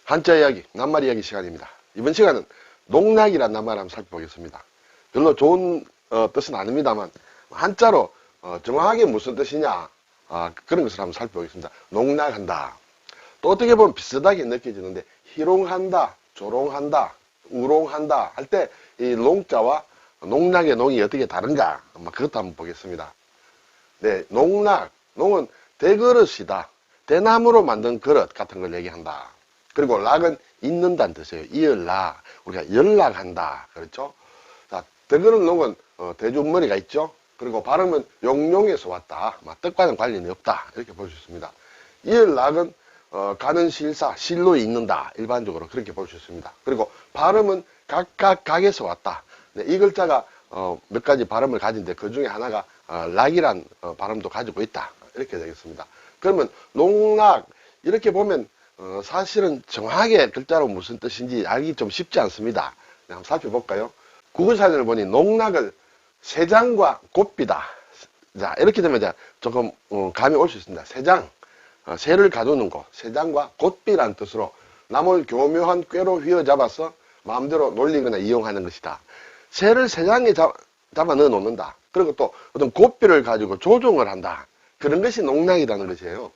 한자 이야기, 낱말 이야기 시간입니다. 이번 시간은 농락이란 낱말을 한번 살펴보겠습니다. 별로 좋은 뜻은 아닙니다만 한자로 정확하게 무슨 뜻이냐 그런 것을 한번 살펴보겠습니다. 농락한다. 또 어떻게 보면 비슷하게 느껴지는데 희롱한다, 조롱한다, 우롱한다 할 때 이 농자와 농락의 농이 어떻게 다른가 그것도 한번 보겠습니다. 네, 농락, 농은 대그릇이다. 대나무로 만든 그릇 같은 걸 얘기한다. 그리고 락은 잇는다는 뜻이에요. 이을락. 우리가 연락한다. 그렇죠? 자, 대그릇 농은 대주머니가 있죠? 그리고 발음은 용용에서 왔다. 뜻과는 관련이 없다. 이렇게 볼 수 있습니다. 이을락은 가는 실사, 실로 잇는다. 일반적으로 그렇게 볼 수 있습니다. 그리고 발음은 각에서 왔다. 네, 이 글자가 몇 가지 발음을 가진데 그 중에 하나가 락이란 발음도 가지고 있다. 이렇게 되겠습니다. 그러면 농락 이렇게 보면 사실은 정확하게 글자로 무슨 뜻인지 알기 좀 쉽지 않습니다. 한번 살펴볼까요? 국어사전을 보니 농락을 세장과 곱비다. 자, 이렇게 되면 이제 조금 감이 올 수 있습니다. 세장, 새를 가두는 것, 세장과 곱비란 뜻으로 남을 교묘한 꾀로 휘어잡아서 마음대로 놀리거나 이용하는 것이다. 새를 세장에 잡아 넣어 놓는다. 그리고 또 어떤 곱비를 가지고 조종을 한다. 그런 것이 농락이라는 것이에요.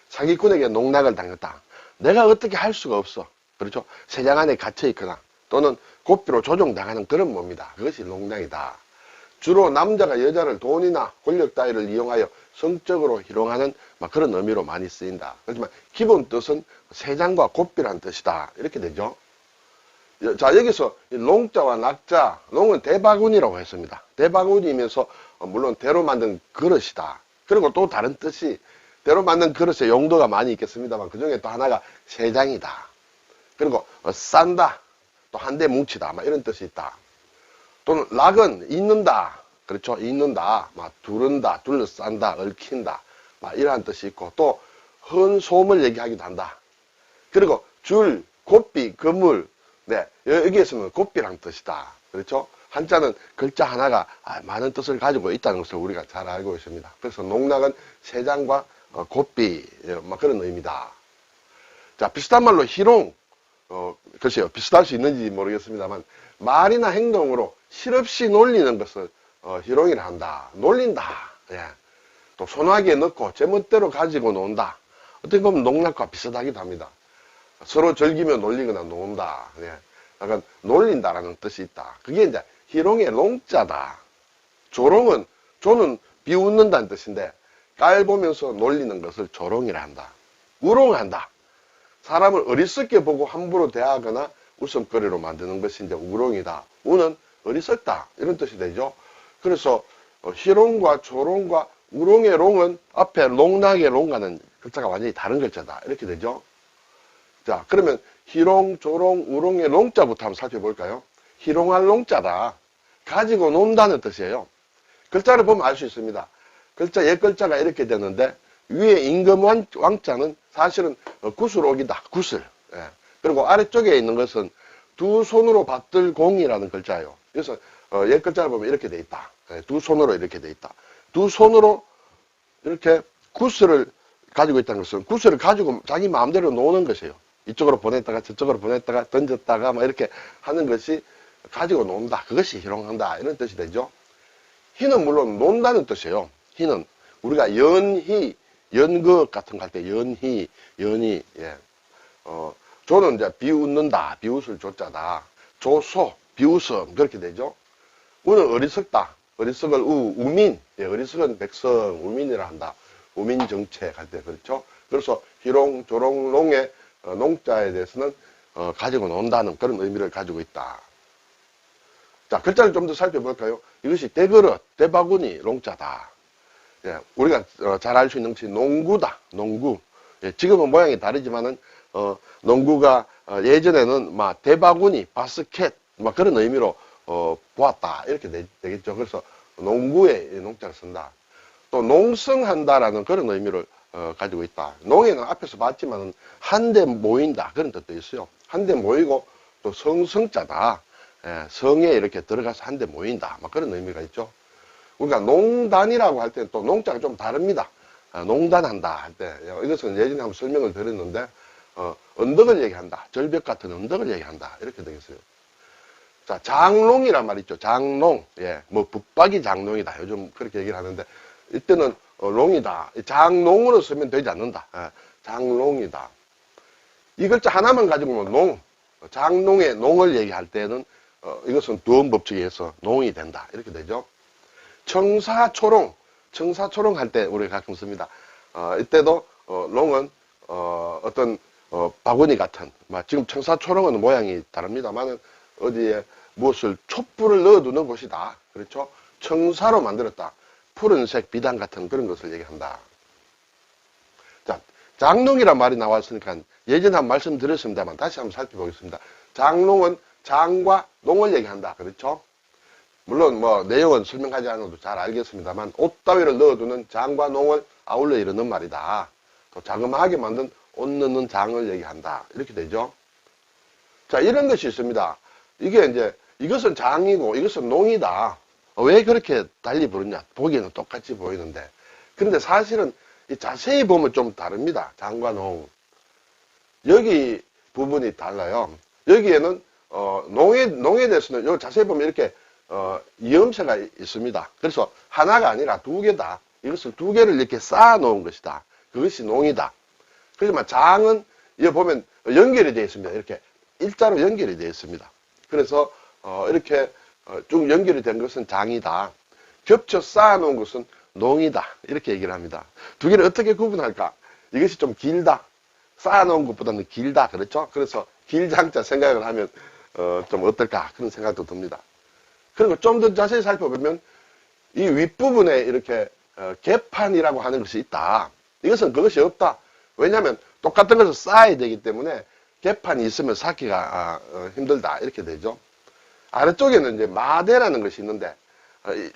사기꾼에게 농락을 당했다. 내가 어떻게 할 수가 없어. 그렇죠? 세장 안에 갇혀 있거나 또는 곱비로 조종당하는 그런 몸이다. 그것이 농락이다. 주로 남자가 여자를 돈이나 권력 따위를 이용하여 성적으로 희롱하는 그런 의미로 많이 쓰인다. 그렇지만 기본 뜻은 세장과 곱비라는 뜻이다. 이렇게 되죠. 자, 여기서 농자와 낙자, 농은 대바구니라고 했습니다. 대바구니면서 물론 대로 만든 그릇이다. 그리고 또 다른 뜻이 대로 만든 그릇의 용도가 많이 있겠습니다만 그 중에 또 하나가 세장이다. 그리고 싼다, 또 한데 뭉치다, 이런 뜻이 있다. 또는 락은 잇는다, 그렇죠? 잇는다, 두른다, 둘러싼다, 얽힌다, 이러한 뜻이 있고 또 헌소음을 얘기하기도 한다. 그리고 줄, 곱비, 그물, 네, 여기에서는 곱비란 뜻이다. 그렇죠? 한자는 글자 하나가 많은 뜻을 가지고 있다는 것을 우리가 잘 알고 있습니다. 그래서 농락은 세장과 곱비, 그런 의미다. 자, 비슷한 말로 희롱, 글쎄요, 비슷할 수 있는지 모르겠습니다만, 말이나 행동으로 실없이 놀리는 것을 희롱이라 한다. 놀린다. 예. 또 손아귀에 넣고 제멋대로 가지고 논다. 어떻게 보면 농락과 비슷하기도 합니다. 서로 즐기며 놀리거나 논다. 예. 약간 놀린다라는 뜻이 있다. 그게 이제 희롱의 농자다. 조롱은, 조는 비웃는다는 뜻인데, 깔 보면서 놀리는 것을 조롱이라 한다. 우롱한다. 사람을 어리석게 보고 함부로 대하거나 웃음거리로 만드는 것이 이제 우롱이다. 우는 어리석다. 이런 뜻이 되죠. 그래서 희롱과 조롱과 우롱의 롱은 앞에 농락의 롱과는 글자가 완전히 다른 글자다. 이렇게 되죠. 자, 그러면 희롱, 조롱, 우롱의 농자부터 한번 살펴볼까요? 희롱할 농자다. 가지고 논다는 뜻이에요. 글자를 보면 알 수 있습니다. 글자, 옛 글자가 이렇게 되는데 위에 임금 왕자는 사실은 구슬옥이다. 구슬. 예. 그리고 아래쪽에 있는 것은 두 손으로 받들 공이라는 글자예요. 그래서 옛 글자를 보면 이렇게 돼 있다. 예. 두 손으로 이렇게 돼 있다. 두 손으로 이렇게 구슬을 가지고 있다는 것은 구슬을 가지고 자기 마음대로 노는 것이에요. 이쪽으로 보냈다가 저쪽으로 보냈다가 던졌다가 이렇게 하는 것이 가지고 논다. 그것이 희롱한다. 이런 뜻이 되죠. 희는 물론 논다는 뜻이에요. 희는 우리가 연희, 연극 같은 거 할 때 연희, 연희, 예. 조는 이제 비웃는다, 비웃을 조자다. 조소, 비웃음, 그렇게 되죠. 우는 어리석다, 어리석을 우민, 예, 어리석은 백성, 우민이라 한다. 우민정책 할 때, 그렇죠. 그래서 희롱, 조롱, 농의 농자에 대해서는 가지고 논다는 그런 의미를 가지고 있다. 자, 글자를 좀 더 살펴볼까요? 이것이 대그릇, 대바구니, 농자다. 예, 우리가 잘 알 수 있는 것이 농구다. 농구. 예, 지금은 모양이 다르지만은 농구가 예전에는 대바구니, 바스켓 그런 의미로 보았다. 이렇게 되겠죠. 그래서 농구에 농자를 쓴다. 또 농성한다라는 그런 의미를 가지고 있다. 농에는 앞에서 봤지만은 한데 모인다. 그런 뜻도 있어요. 한데 모이고 또 성자다. 예, 성에 이렇게 들어가서 한데 모인다. 그런 의미가 있죠. 우리가 농단이라고 할 때는 또 농자가 좀 다릅니다. 농단한다 할 때. 이것은 예전에 한번 설명을 드렸는데, 언덕을 얘기한다. 절벽 같은 언덕을 얘기한다. 이렇게 되겠어요. 자, 장롱이란 말 있죠. 장롱. 예, 뭐, 붙박이 장롱이다. 요즘 그렇게 얘기를 하는데, 이때는 롱이다. 장롱으로 쓰면 되지 않는다. 예, 장롱이다. 이 글자 하나만 가지고 농. 장롱의 농을 얘기할 때는, 이것은 두음 법칙에 의해서 농이 된다. 이렇게 되죠. 청사초롱. 청사초롱 할 때 우리가 가끔 씁니다. 이때도, 농은, 어떤, 바구니 같은, 지금 청사초롱은 모양이 다릅니다만은, 어디에 무엇을 촛불을 넣어두는 곳이다. 그렇죠? 청사로 만들었다. 푸른색 비단 같은 그런 것을 얘기한다. 자, 장롱이란 말이 나왔으니까 예전에 한 말씀 드렸습니다만 다시 한번 살펴보겠습니다. 장롱은 장과 농을 얘기한다. 그렇죠? 물론 뭐 내용은 설명하지 않아도 잘 알겠습니다만 옷 따위를 넣어두는 장과 농을 아울러 이르는 말이다. 또 자그마하게 만든 옷 넣는 장을 얘기한다. 이렇게 되죠. 자, 이런 것이 있습니다. 이게 이제 이것은 장이고 이것은 농이다. 왜 그렇게 달리 부르냐? 보기에는 똑같이 보이는데. 그런데 사실은 자세히 보면 좀 다릅니다. 장과 농. 여기 부분이 달라요. 여기에는 농에 대해서는 요 자세히 보면 이렇게 이음새가 있습니다. 그래서 하나가 아니라 두 개다. 이것을 두 개를 이렇게 쌓아 놓은 것이다. 그것이 농이다. 그렇지만 장은 여기 보면 연결이 되어 있습니다. 이렇게 일자로 연결이 되어 있습니다. 그래서 이렇게 쭉 연결이 된 것은 장이다. 겹쳐 쌓아놓은 것은 농이다. 이렇게 얘기를 합니다. 두 개를 어떻게 구분할까? 이것이 좀 길다. 쌓아놓은 것보다는 길다. 그렇죠? 그래서 길장자 생각을 하면 좀 어떨까? 그런 생각도 듭니다. 그리고 좀 더 자세히 살펴보면 이 윗부분에 이렇게 개판이라고 하는 것이 있다. 이것은 그것이 없다. 왜냐하면 똑같은 것을 쌓아야 되기 때문에 개판이 있으면 쌓기가 힘들다. 이렇게 되죠. 아래쪽에는 이제 마대라는 것이 있는데,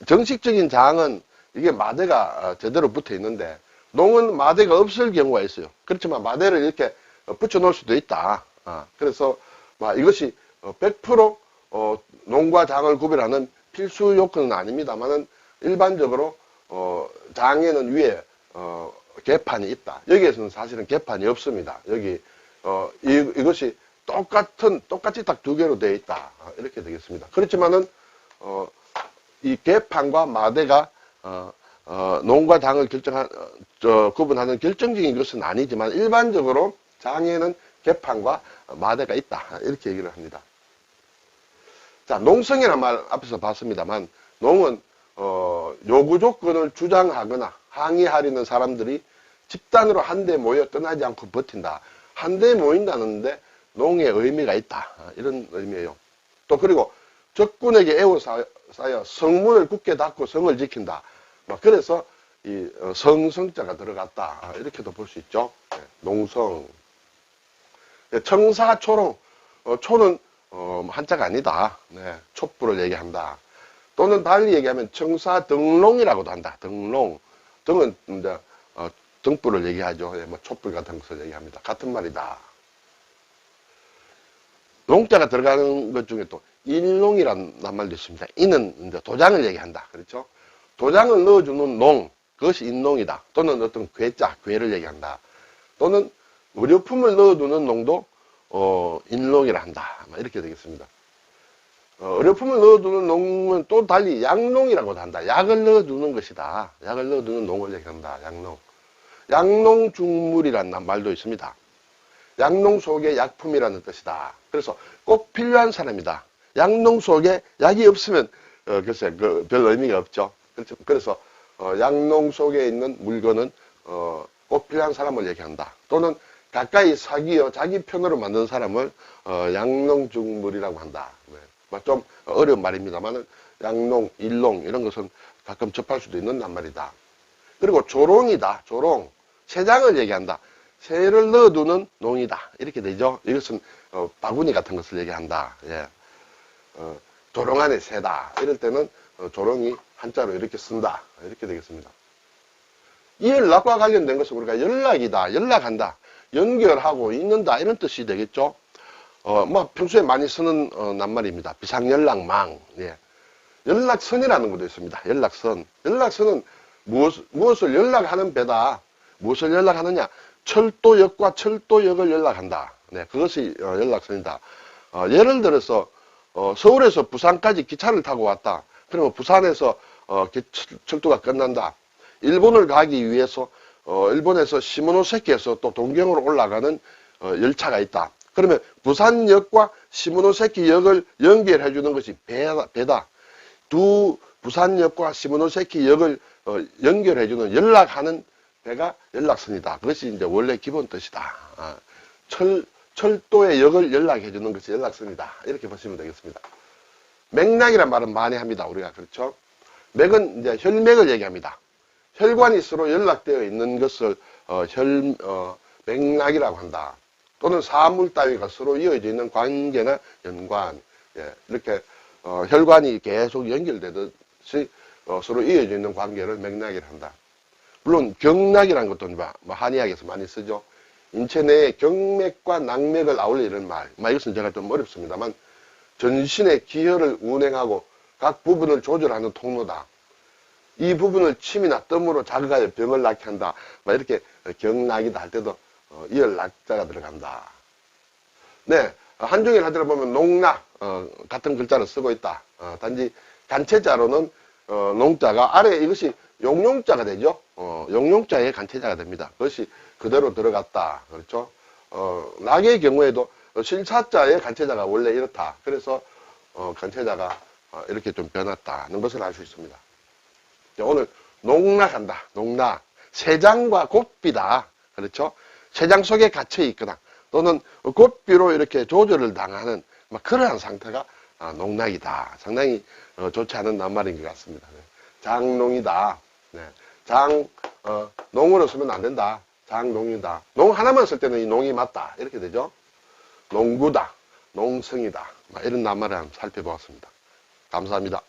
정식적인 장은 이게 마대가 제대로 붙어 있는데, 농은 마대가 없을 경우가 있어요. 그렇지만 마대를 이렇게 붙여 놓을 수도 있다. 그래서 이것이 100% 농과 장을 구별하는 필수 요건은 아닙니다만은 일반적으로 장에는 위에 개판이 있다. 여기에서는 사실은 개판이 없습니다. 여기 이것이 똑같이 딱 두 개로 되어 있다. 이렇게 되겠습니다. 그렇지만은 이 개판과 마대가 농과 장을 구분하는 결정적인 것은 아니지만 일반적으로 장에는 개판과 마대가 있다. 이렇게 얘기를 합니다. 자, 농성이라는 말 앞에서 봤습니다만 농은 요구 조건을 주장하거나 항의하려는 사람들이 집단으로 한데 모여 떠나지 않고 버틴다. 한데 모인다는데 농의 의미가 있다. 이런 의미예요. 또 그리고 적군에게 에워싸여 성문을 굳게 닫고 성을 지킨다. 그래서 이 성자가 들어갔다. 이렇게도 볼 수 있죠. 농성. 청사초롱. 초는 한자가 아니다. 촛불을 얘기한다. 또는 달리 얘기하면 청사등롱이라고도 한다. 등롱. 등은 이제 등불을 얘기하죠. 촛불 같은 것을 얘기합니다. 같은 말이다. 농자가 들어가는 것 중에 또 인농이라는 말도 있습니다. 인은 이제 도장을 얘기한다. 그렇죠? 도장을 넣어주는 농, 그것이 인농이다. 또는 어떤 괴자, 괴를 얘기한다. 또는 의료품을 넣어두는 농도 인농이라 한다. 이렇게 되겠습니다. 의료품을 넣어두는 농은 또 달리 약농이라고도 한다. 약을 넣어두는 것이다. 약을 넣어두는 농을 얘기한다. 약농. 약농중물이라는 말도 있습니다. 약농 속에 약품이라는 뜻이다. 그래서 꼭 필요한 사람이다. 약농 속에 약이 없으면 글쎄 별 의미가 없죠. 그래서 약농 속에 있는 물건은 꼭 필요한 사람을 얘기한다. 또는 가까이 사귀어 자기 편으로 만든 사람을 약농중물이라고 한다. 좀 어려운 말입니다만은 약농, 일농 이런 것은 가끔 접할 수도 있는 낱말이다. 그리고 조롱이다. 조롱. 새장을 얘기한다. 새를 넣어두는 농이다. 이렇게 되죠. 이것은 바구니 같은 것을 얘기한다. 예. 조롱 안에 새다. 이럴 때는 조롱이 한자로 이렇게 쓴다. 이렇게 되겠습니다. 이 연락과 관련된 것은 우리가 연락이다. 연락한다. 연결하고 있는다. 이런 뜻이 되겠죠. 평소에 많이 쓰는 낱말입니다. 비상연락망. 예. 연락선이라는 것도 있습니다. 연락선. 연락선은 무엇을 연락하는 배다. 무엇을 연락하느냐? 철도역과 철도역을 연락한다. 네, 그것이 연락선이다. 예를 들어서 서울에서 부산까지 기차를 타고 왔다. 그러면 부산에서 철도가 끝난다. 일본을 가기 위해서 일본에서 시모노세키에서 또 동경으로 올라가는 열차가 있다. 그러면 부산역과 시모노세키역을 연결해 주는 것이 배다. 두 부산역과 시모노세키역을 연결해 주는 연락하는 배가 연락선이다. 그것이 이제 원래 기본 뜻이다. 철도의 역을 연락해 주는 것이 연락선이다. 이렇게 보시면 되겠습니다. 맥락이란 말은 많이 합니다. 우리가 그렇죠. 맥은 이제 혈맥을 얘기합니다. 혈관이 서로 연락되어 있는 것을 맥락이라고 한다. 또는 사물 따위가 서로 이어져 있는 관계나 연관, 예, 이렇게 혈관이 계속 연결되듯이 서로 이어져 있는 관계를 맥락이라 한다. 물론 경락이라는 것도 한의학에서 많이 쓰죠. 인체 내에 경맥과 낙맥을 아울리는 말. 이것은 제가 좀 어렵습니다만 전신의 기혈을 운행하고 각 부분을 조절하는 통로다. 이 부분을 침이나 뜸으로 자극하여 병을 낫게 한다. 이렇게 경락이다 할 때도 이을 낙자가 들어간다. 네, 한중일 하더라 보면 농락 같은 글자를 쓰고 있다. 단지 간체자로는 농자가 아래 이것이 용용자가 되죠. 용용자의 간체자가 됩니다. 그것이 그대로 들어갔다. 그렇죠. 낙의 경우에도 실사자의 간체자가 원래 이렇다. 그래서 간체자가 이렇게 좀 변했다는 것을 알 수 있습니다. 오늘 농락한다. 농락. 세장과 곱비다. 그렇죠. 세장 속에 갇혀 있거나 또는 곱비로 이렇게 조절을 당하는 그러한 상태가 농락이다. 상당히 좋지 않은 낱말인 것 같습니다. 장농이다. 네. 농으로 쓰면 안 된다. 장농이다. 농 하나만 쓸 때는 이 농이 맞다. 이렇게 되죠. 농구다. 농성이다. 이런 낱말을 한번 살펴보았습니다. 감사합니다.